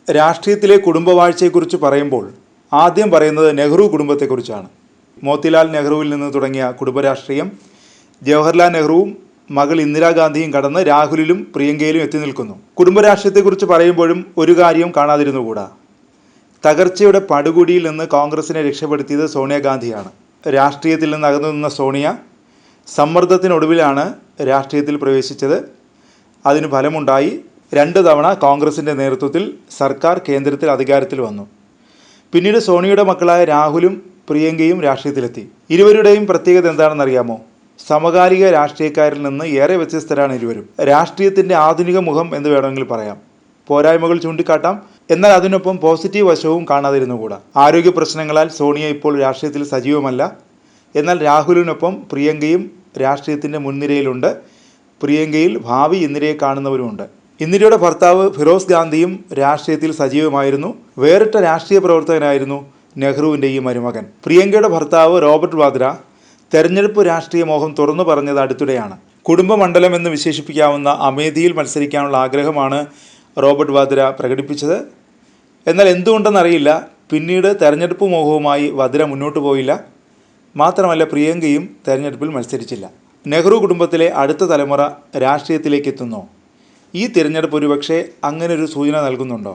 രാഷ്ട്രീയത്തിലെ കുടുംബവാഴ്ചയെക്കുറിച്ച് പറയുമ്പോൾ ആദ്യം പറയുന്നത് നെഹ്റു കുടുംബത്തെക്കുറിച്ചാണ്. മോത്തിലാൽ നെഹ്റുവിൽ നിന്ന് തുടങ്ങിയ കുടുംബരാഷ്ട്രീയം ജവഹർലാൽ നെഹ്റുവും മകൾ ഇന്ദിരാഗാന്ധിയും കടന്ന് രാഹുലിലും പ്രിയങ്കയിലും എത്തി നിൽക്കുന്നു. കുടുംബരാഷ്ട്രീയത്തെക്കുറിച്ച് പറയുമ്പോഴും ഒരു കാര്യവും കാണാതിരുന്നുകൂടാ. തകർച്ചയുടെ പടുകുടിയിൽ നിന്ന് കോൺഗ്രസിനെ രക്ഷപ്പെടുത്തിയത് സോണിയാഗാന്ധിയാണ്. രാഷ്ട്രീയത്തിൽ നിന്ന് അകന്നു നിന്ന സോണിയ സമ്മർദ്ദത്തിനൊടുവിലാണ് രാഷ്ട്രീയത്തിൽ പ്രവേശിച്ചത്. അതിന് ഫലമുണ്ടായി. 2 തവണ കോൺഗ്രസിൻ്റെ നേതൃത്വത്തിൽ സർക്കാർ കേന്ദ്രത്തിൽ അധികാരത്തിൽ വന്നു. പിന്നീട് സോണിയയുടെ മക്കളായ രാഹുലും പ്രിയങ്കയും രാഷ്ട്രീയത്തിലെത്തി. ഇരുവരുടെയും പ്രത്യേകത എന്താണെന്നറിയാമോ? സമകാലിക രാഷ്ട്രീയക്കാരിൽ നിന്ന് ഏറെ വ്യത്യസ്തരാണ് ഇരുവരും. രാഷ്ട്രീയത്തിൻ്റെ ആധുനിക മുഖം എന്ന് വേണമെങ്കിൽ പറയാം. പോരായ്മകൾ ചൂണ്ടിക്കാട്ടാം, എന്നാൽ അതിനൊപ്പം പോസിറ്റീവ് വശവും കാണാതിരുന്നുകൂടാ. ആരോഗ്യ പ്രശ്നങ്ങളാൽ സോണിയ ഇപ്പോൾ രാഷ്ട്രീയത്തിൽ സജീവമല്ല. എന്നാൽ രാഹുലിനൊപ്പം പ്രിയങ്കയും രാഷ്ട്രീയത്തിൻ്റെ മുൻനിരയിലുണ്ട്. പ്രിയങ്കയിൽ ഭാവി ഇന്ദിരയെ കാണുന്നവരുമുണ്ട്. ഇന്ദിരയുടെ ഭർത്താവ് ഫിറോസ് ഗാന്ധിയും രാഷ്ട്രീയത്തിൽ സജീവമായിരുന്നു. വേറിട്ട രാഷ്ട്രീയ പ്രവർത്തകനായിരുന്നു നെഹ്റുവിൻ്റെ ഈ മരുമകൻ. പ്രിയങ്കയുടെ ഭർത്താവ് റോബർട്ട് വാദ്ര തെരഞ്ഞെടുപ്പ് രാഷ്ട്രീയ മോഹം തുറന്നു പറഞ്ഞത് അടുത്തിടെയാണ്. കുടുംബമണ്ഡലം എന്ന് വിശേഷിപ്പിക്കാവുന്ന അമേഠിയിൽ മത്സരിക്കാനുള്ള ആഗ്രഹമാണ് റോബർട്ട് വാദ്ര പ്രകടിപ്പിച്ചത്. എന്നാൽ എന്തുകൊണ്ടെന്നറിയില്ല, പിന്നീട് തെരഞ്ഞെടുപ്പ് മോഹവുമായി വാദ്ര മുന്നോട്ട് പോയില്ല. മാത്രമല്ല, പ്രിയങ്കയും തെരഞ്ഞെടുപ്പിൽ മത്സരിച്ചില്ല. നെഹ്റു കുടുംബത്തിലെ അടുത്ത തലമുറ രാഷ്ട്രീയത്തിലേക്ക് എത്തുന്നോ? ഈ തിരഞ്ഞെടുപ്പ് ഒരുപക്ഷെ അങ്ങനൊരു സൂചന നൽകുന്നുണ്ടോ?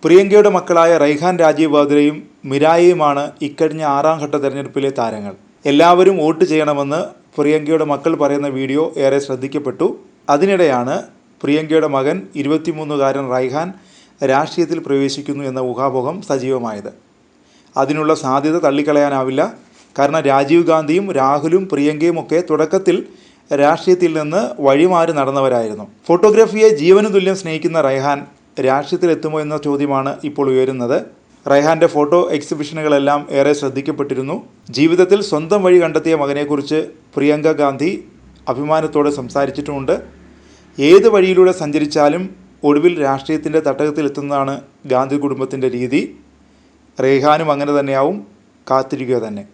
പ്രിയങ്കയുടെ മക്കളായ റൈഹാൻ രാജീവ് വാദ്രയും മിരായയുമാണ് ഇക്കഴിഞ്ഞ 6ാം ഘട്ട തെരഞ്ഞെടുപ്പിലെ താരങ്ങൾ. എല്ലാവരും വോട്ട് ചെയ്യണമെന്ന് പ്രിയങ്കയുടെ മക്കൾ പറയുന്ന വീഡിയോ ഏറെ ശ്രദ്ധിക്കപ്പെട്ടു. അതിനിടെയാണ് പ്രിയങ്കയുടെ മകൻ 23-കാരൻ റൈഹാൻ രാഷ്ട്രീയത്തിൽ പ്രവേശിക്കുന്നു എന്ന ഊഹാപോഹം സജീവമായത്. അതിനുള്ള സാധ്യത തള്ളിക്കളയാനാവില്ല. കാരണം രാജീവ് ഗാന്ധിയും രാഹുലും പ്രിയങ്കയും ഒക്കെ തുടക്കത്തിൽ രാഷ്ട്രീയത്തിൽ നിന്ന് വഴിമാറി നടന്നവരായിരുന്നു. ഫോട്ടോഗ്രാഫിയെ ജീവനു തുല്യം സ്നേഹിക്കുന്ന റൈഹാൻ രാഷ്ട്രീയത്തിലെത്തുമോ എന്ന ചോദ്യമാണ് ഇപ്പോൾ ഉയരുന്നത്. റൈഹാൻ്റെ ഫോട്ടോ എക്സിബിഷനുകളെല്ലാം ഏറെ ശ്രദ്ധിക്കപ്പെട്ടിരുന്നു. ജീവിതത്തിൽ സ്വന്തം വഴി കണ്ടെത്തിയ മകനെക്കുറിച്ച് പ്രിയങ്ക ഗാന്ധി അഭിമാനത്തോടെ സംസാരിച്ചിട്ടുമുണ്ട്. ഏത് വഴിയിലൂടെ സഞ്ചരിച്ചാലും ഒടുവിൽ രാഷ്ട്രീയത്തിൻ്റെ തട്ടകത്തിലെത്തുന്നതാണ് ഗാന്ധി കുടുംബത്തിൻ്റെ രീതി. റൈഹാനും അങ്ങനെ തന്നെയാവും. കാത്തിരിക്കുക തന്നെ.